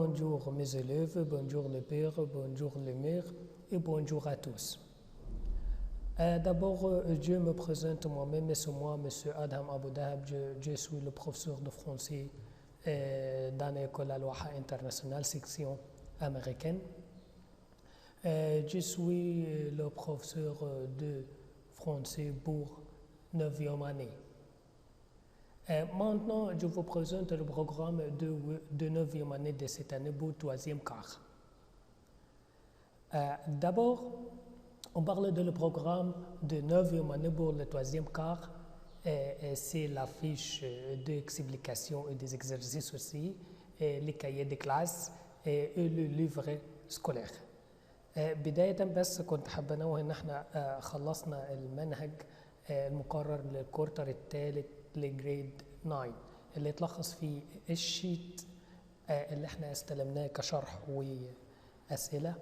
Bonjour mes élèves, bonjour le père, bonjour les mères et bonjour à tous. D'abord, je me présente moi-même, c'est moi, M. Adham Abou Dahab, je suis le professeur de français dans l'école Al-Waha internationale, section américaine. Je suis le professeur de français pour 9e année. Maintenant, je vous présente le programme de 9e année de cette année pour 3e quart. D'abord, on parle de le programme de 9e année pour le 3e quart. C'est la fiche d'explication et des exercices aussi, les cahiers de classe et le livret scolaire. بداية بس كنت حابة أنوه إن احنا خلصنا المنهج المقرر للكورتر الثالث لجريد 9 اللي يتلخص في الشيت اللي احنا استلمناه كشرح وأسئلة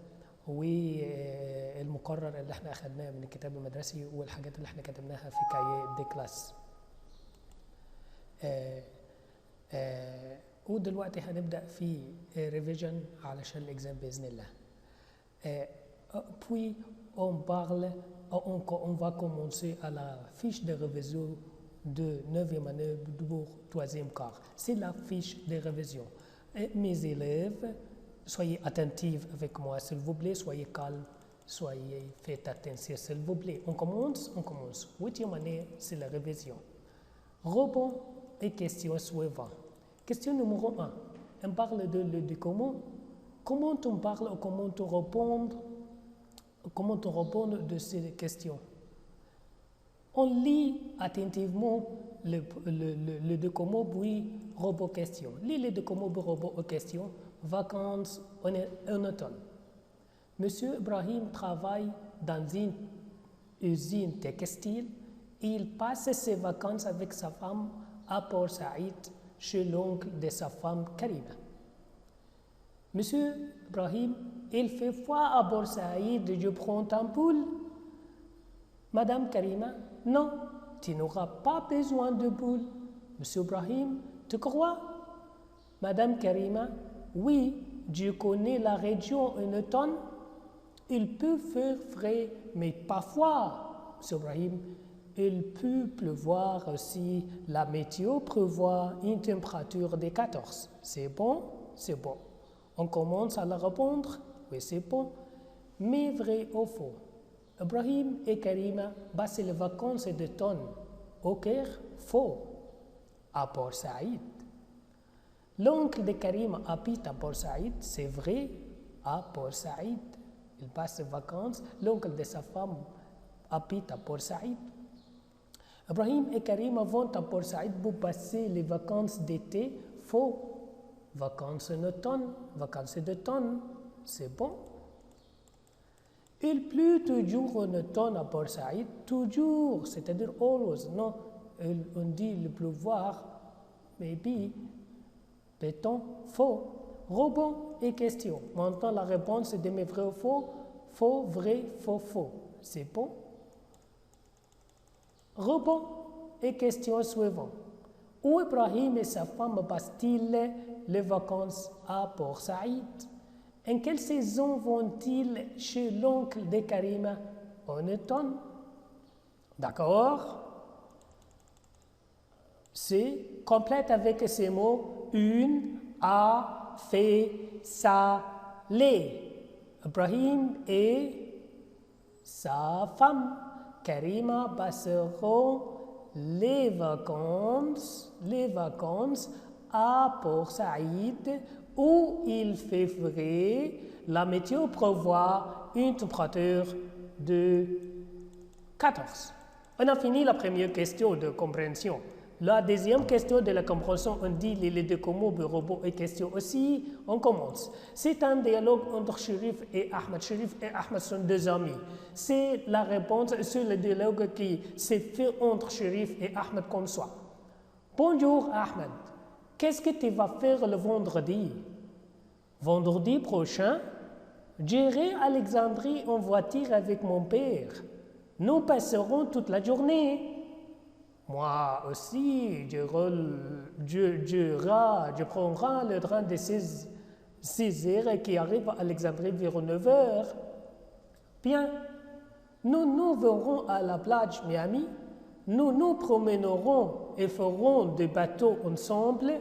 والمقرر اللي احنا أخذناه من الكتاب المدرسي والحاجات اللي احنا كتبناها في كاييه دي كلاس. ودلوقتي هنبدأ في ريفيجن علشان الإكزام بإذن الله. Puis on va commencer à la fiche de révision de 9e année pour 3e quart. C'est la fiche de révision. Et mes élèves, soyez attentifs avec moi s'il vous plaît, soyez calmes, soyez faites attention s'il vous plaît. On commence. 8e année, c'est la révision. Rebond et question suivante. Question numéro 1. On parle de comment. Comment on parle ou comment on répond de ces questions? On lit attentivement le document puis robot question. Lis le document puis robot question. Vacances en automne. Monsieur Ibrahim travaille dans une usine textile. Il passe ses vacances avec sa femme à Port Saïd chez l'oncle de sa femme Karima. Monsieur Ibrahim, il fait froid à Port Saïd, je prends un pull. Madame Karima, non, tu n'auras pas besoin de pull. Monsieur Ibrahim, tu crois? Madame Karima, oui, je connais la région en automne. Il peut faire frais, mais pas froid. Monsieur Ibrahim, il peut pleuvoir aussi. La météo prévoit une température de 14. C'est bon? C'est bon. On commence à la répondre. Oui, c'est bon. Mais vrai ou faux? Ibrahim et Karima passent les vacances d'automne au Caire. Faux. À Port Saïd. L'oncle de Karima habite à Port Saïd. C'est vrai. À Port Saïd. Il passe les vacances. L'oncle de sa femme habite à Port Saïd. Ibrahim et Karima vont à Port Saïd pour passer les vacances d'été. Faux. Vacances en automne, vacances d'automne, c'est bon. Il pleut toujours en automne à Port Saïd, toujours, c'est-à-dire always. Non, on dit le pleuvoir, maybe, béton, faux. Rebond et question. Maintenant, la réponse est demi vrai ou faux. Faux, vrai, faux, faux. C'est bon. Rebond et question suivante. Où Ibrahim et sa femme passent-ils les vacances à Port Saïd? En quelle saison vont-ils chez l'oncle de Karima? En automne. D'accord? C'est complète avec ces mots. Une a fait ça, les. Ibrahim et sa femme Karima passeront les vacances à Port Saïd où il fait frais. La météo prévoit une température de 14. On a fini la première question de compréhension. La deuxième question de la compréhension, on dit les deux mots, robot et question aussi. On commence. C'est un dialogue entre Sherif et Ahmed. Sherif et Ahmed sont deux amis. C'est la réponse sur le dialogue qui s'est fait entre Sherif et Ahmed comme ça. Bonjour Ahmed, qu'est-ce que tu vas faire le vendredi? Vendredi prochain, j'irai à Alexandrie en voiture avec mon père. Nous passerons toute la journée. Moi aussi, je prendrai le train de 16 Césaire et qui arrive à Alexandrie vers 9 heures. Bien, nous nous verrons à la plage Miami. Nous nous promènerons et ferons des bateaux ensemble.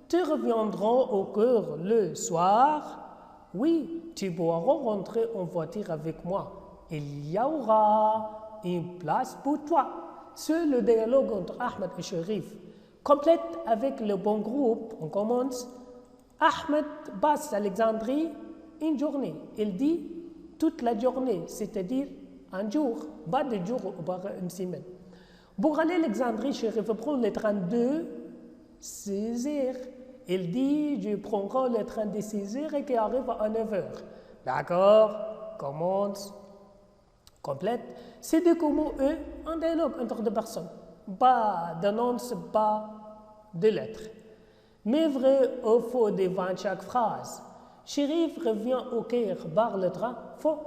Tu reviendras au cœur le soir. Oui, tu pourras rentrer en voiture avec moi. Il y aura une place pour toi. C'est le dialogue entre Ahmed et Sherif. Complète avec le bon groupe. On commence. Ahmed passe à Alexandrie une journée. Il dit toute la journée, c'est-à-dire un jour, pas de jour ou pas une semaine. Pour aller à Alexandrie, Sherif prend le train de 6 heures. Il dit, je prendrai le train de 6 heures et qui arrive à 9 heures. D'accord, commence, complète. C'est de comment eux, un dialogue entre deux personnes. Pas d'annonce, pas de lettres. Mais vrai ou faux devant chaque phrase. Sherif revient au Caire par le train, faux.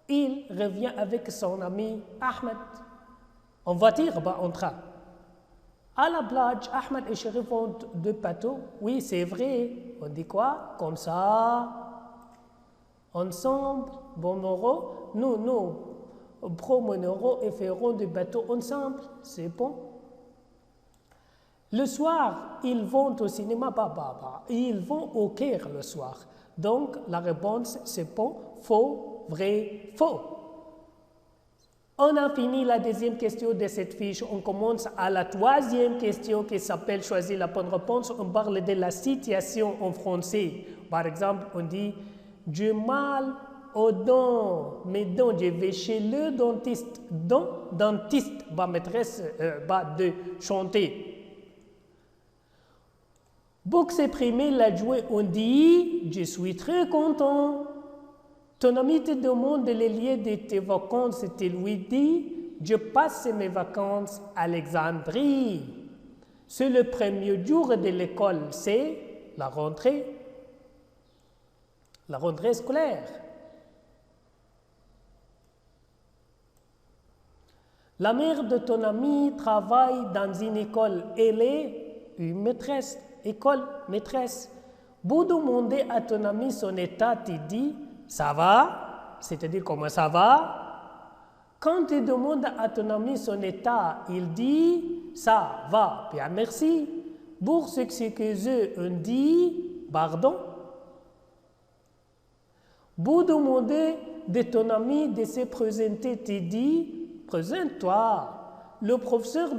Il revient avec son ami Ahmed. En voiture, pas en train. À la plage, Ahmed et Sherif font deux bateaux. Oui, c'est vrai. On dit quoi? Comme ça. Ensemble, nous promènerons et ferons des bateaux ensemble. C'est bon. Le soir, ils vont au cinéma, ils vont au Caire le soir. Donc, la réponse, c'est bon, faux, vrai, faux. On a fini la deuxième question de cette fiche. On commence à la troisième question qui s'appelle choisir la bonne réponse. On parle de la situation en français. Par exemple, on dit j'ai mal aux dents. Mes dents, je vais chez le dentiste. Dentiste, maîtresse de chanter. Pour s'exprimer la joie, on dit je suis très content. Ton ami te demande les lieux de tes vacances et tu lui dis je passe mes vacances à Alexandrie. C'est le premier jour de l'école, c'est la rentrée scolaire. La mère de ton ami travaille dans une école. Elle est une maîtresse. École, maîtresse. Pour demander à ton ami son état, tu dis ça va, c'est-à-dire comment ça va. Quand tu demandes à ton ami son état, il dit ça va, bien merci. Pour s'excuser, on dit pardon. Pour demander de ton ami de se présenter, tu dis présente-toi. Le professeur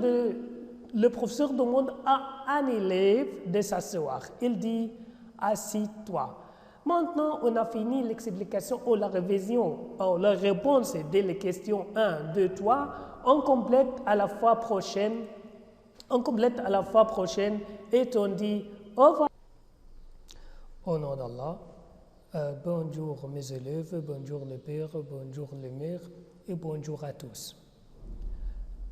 demande à un élève de s'asseoir. Il dit assis-toi. Maintenant, on a fini l'explication ou la révision, ou la réponse des questions 1, 2, 3. On complète à la fois prochaine. Et on dit au revoir. Au nom d'Allah, bonjour mes élèves, bonjour le père, bonjour les mères et bonjour à tous.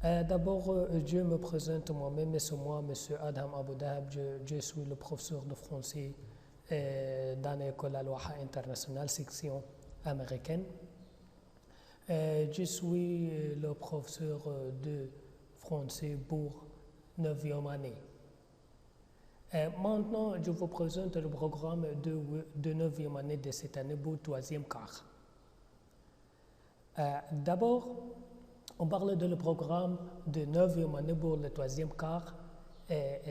D'abord, je me présente moi-même, c'est moi, M. Adham Abou Dahab, je suis le professeur de français dans l'école Al-Waha internationale, section américaine. Je suis le professeur de français pour 9e année. Maintenant, je vous présente le programme de 9e année de cette année pour 3e quart. D'abord, on parle de le programme de 9e année pour le 3e quart.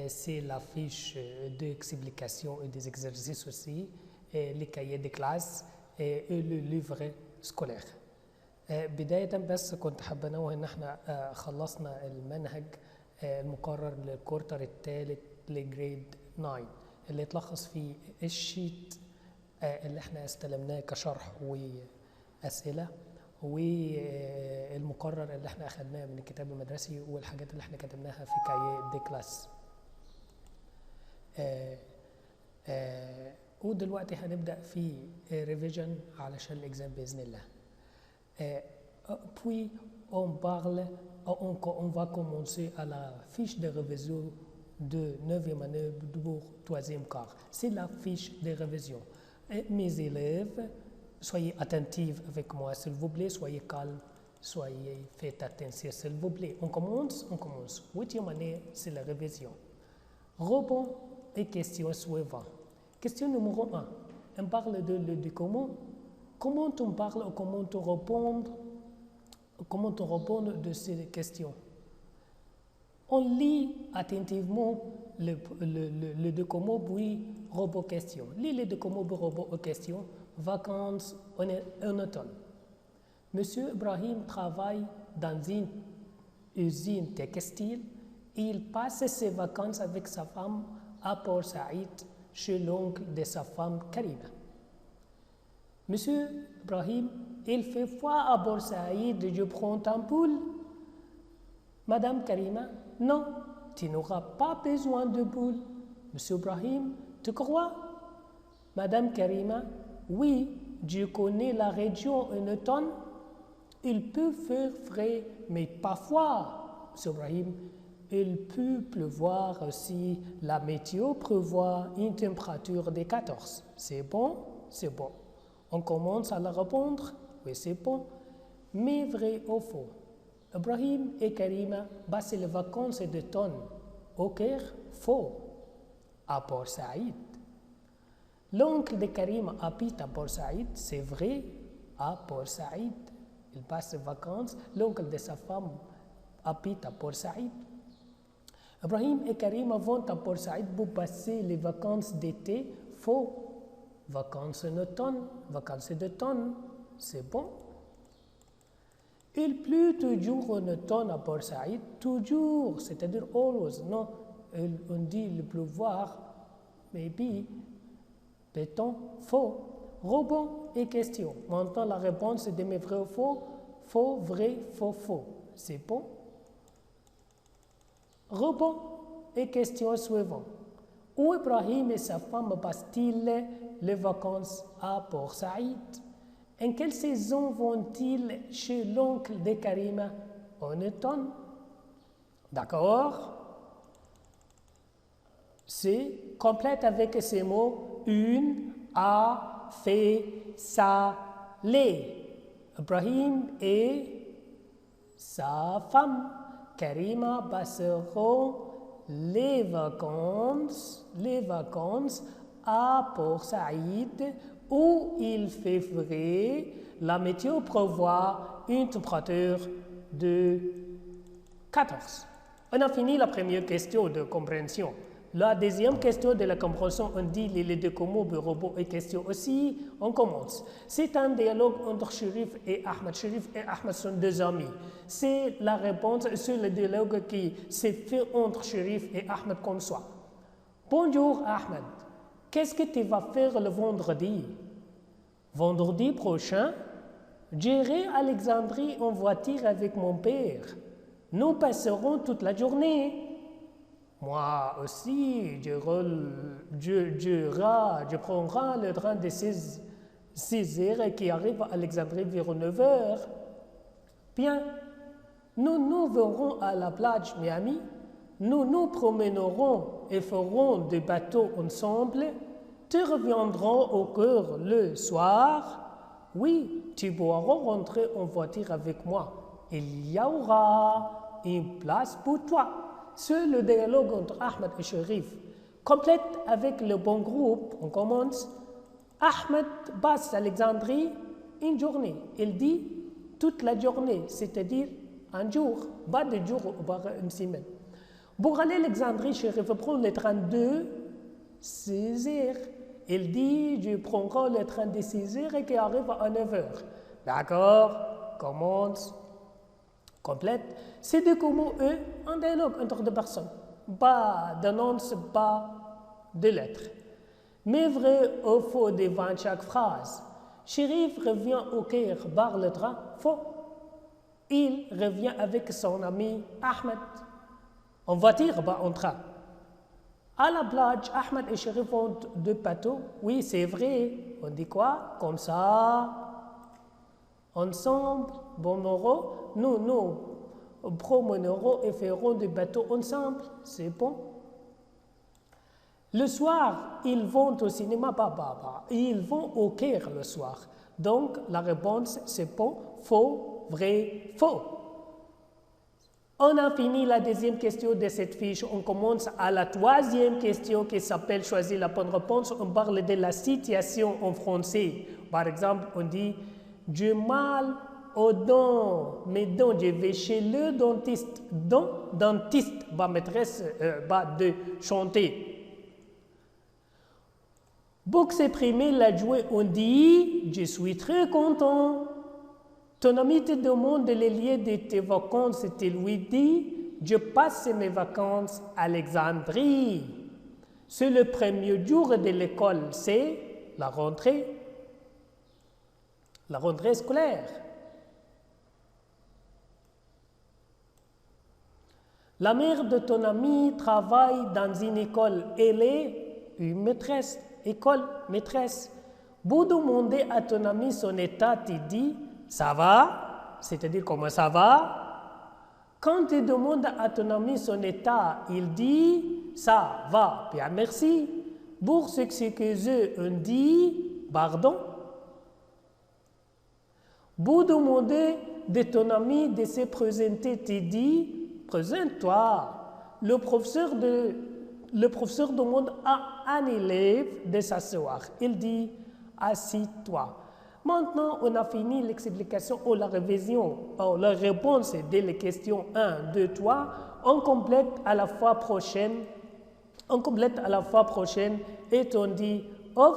C'est la fiche d'explication et des exercices aussi, et les cahiers de classe et le livret scolaire. بداية بس كنت حابة أنوه إن إحنا خلصنا المنهج المقرر للكورتر الثالث لجريد 9 اللي يتلخص في الشيت اللي إحنا استلمناه كشرح وأسئلة والمقرر اللي إحنا أخذناه من الكتاب المدرسي والحاجات اللي إحنا كتبناها في كاييه دي كلاس. ودلوقتي هنبدأ في ريفيجن علشان الإكزام بإذن الله. Puis on va commencer à la fiche de révision de 9e année pour 3e quart. C'est la fiche de révision. Et mes élèves, soyez attentifs avec moi s'il vous plaît, soyez calmes, faites attention s'il vous plaît. On commence. 8e année, c'est la révision. Rebond et question suivante. Question numéro 1. on parle de comment on parle ou comment on répond de ces questions. On lit attentivement le document puis robot question. Lis le document puis robot question, vacances en automne. Monsieur Ibrahim travaille dans une usine textile. Il passe ses vacances avec sa femme à Port Saïd, chez l'oncle de sa femme Karima. Monsieur Ibrahim, il fait froid à Port Saïd, je prends un poule. Madame Karima, non, tu n'auras pas besoin de poule. Monsieur Ibrahim, tu crois? Madame Karima, oui, je connais la région en automne. Il peut faire frais, mais pas froid. Monsieur Ibrahim, il peut pleuvoir aussi. La météo prévoit une température de 14. C'est bon? C'est bon. On commence à la répondre? Oui, c'est bon. Mais vrai ou faux? Ibrahim et Karima passent les vacances d'automne au Caire? Faux. À Port Saïd. L'oncle de Karima habite à Port Saïd? C'est vrai. À Port Saïd. Il passe les vacances. L'oncle de sa femme habite à Port Saïd. Ibrahim et Karima vont à Port Saïd pour passer les vacances d'été. Faux. Vacances en automne. Vacances d'automne. C'est bon. Il pleut toujours en automne à Port Saïd. Toujours, c'est-à-dire always. Non, on dit le pleuvoir. Maybe. Béton. Faux. Rebond et question. Maintenant, la réponse est demi vrai ou faux. Faux, vrai, faux, faux. C'est bon. Rebond et question suivante. Où Ibrahim et sa femme passent-ils les vacances à Port Saïd? En quelle saison vont-ils chez l'oncle de Karima? En automne. D'accord? C'est complète avec ces mots. Une a fait ça, les. Ibrahim et sa femme Karima passeront les vacances à Port Saïd où il fait frais. La météo prévoit une température de 14. On a fini la première question de compréhension. La deuxième question de la compréhension, on dit les deux mots, robot et question aussi. On commence. C'est un dialogue entre Sherif et Ahmed. Sherif et Ahmed sont deux amis. C'est la réponse sur le dialogue qui s'est fait entre Sherif et Ahmed comme ça. Bonjour Ahmed, qu'est-ce que tu vas faire le vendredi? Vendredi prochain, j'irai à Alexandrie en voiture avec mon père. Nous passerons toute la journée. Moi aussi, je prendrai le train de 6 heures qui arrive à Alexandrie vers 9 heures. Bien, nous nous verrons à la plage Miami. Nous nous promènerons et ferons des bateaux ensemble. Tu reviendras au cœur le soir. Oui, tu pourras rentrer en voiture avec moi. Il y aura une place pour toi. C'est le dialogue entre Ahmed et Sherif. Complète avec le bon groupe, on commence. Ahmed passe à Alexandrie une journée. Il dit toute la journée, c'est-à-dire un jour, pas de jour ou pas une semaine. Pour aller à Alexandrie, Sherif prend le train de 6 heures. Il dit je prendrai le train de 6 heures et qui arrive à 9 heures. D'accord, commence. Complète. C'est des mots, eux, un dialogue entre deux personnes. Pas d'annonce, pas de lettres. Mais vrai ou faux devant chaque phrase. Sherif revient au Caire par le train. Faux. Il revient avec son ami Ahmed. En voiture, pas en train. À la plage, Ahmed et Sherif ont deux bateaux. Oui, c'est vrai. On dit quoi? Comme ça. Ensemble, bon euro. Nous promènerons et ferons des bateaux ensemble. C'est bon. Le soir, ils vont au cinéma. Ils vont au Caire le soir. Donc, la réponse, c'est bon, faux, vrai, faux. On a fini la deuxième question de cette fiche. On commence à la troisième question qui s'appelle « Choisir la bonne réponse ». On parle de la situation en français. Par exemple, on dit « J'ai mal aux dents, mes dents, je vais chez le dentiste. » Dentiste, maîtresse de chanter. Pour s'exprimer la joie, on dit « Je suis très content ». Ton ami te demande les lieux de tes vacances et tu lui dis « Je passe mes vacances à Alexandrie ». C'est le premier jour de l'école, c'est la rentrée scolaire. La mère de ton ami travaille dans une école. Elle est une maîtresse, maîtresse. Pour demander à ton ami son état, tu dis « Ça va ?» c'est-à-dire « Comment ça va ?» Quand tu demandes à ton ami son état, il dit « Ça va, bien merci ». Pour s'excuser, on dit « Pardon ». Pour demander de ton ami de se présenter, tu dis « Présente-toi ». Le professeur demande à un élève de s'asseoir. Il dit « Assis-toi ». Maintenant, on a fini l'explication ou la révision, ou la réponse des questions 1, 2, 3. On complète à la fois prochaine et on dit au revoir.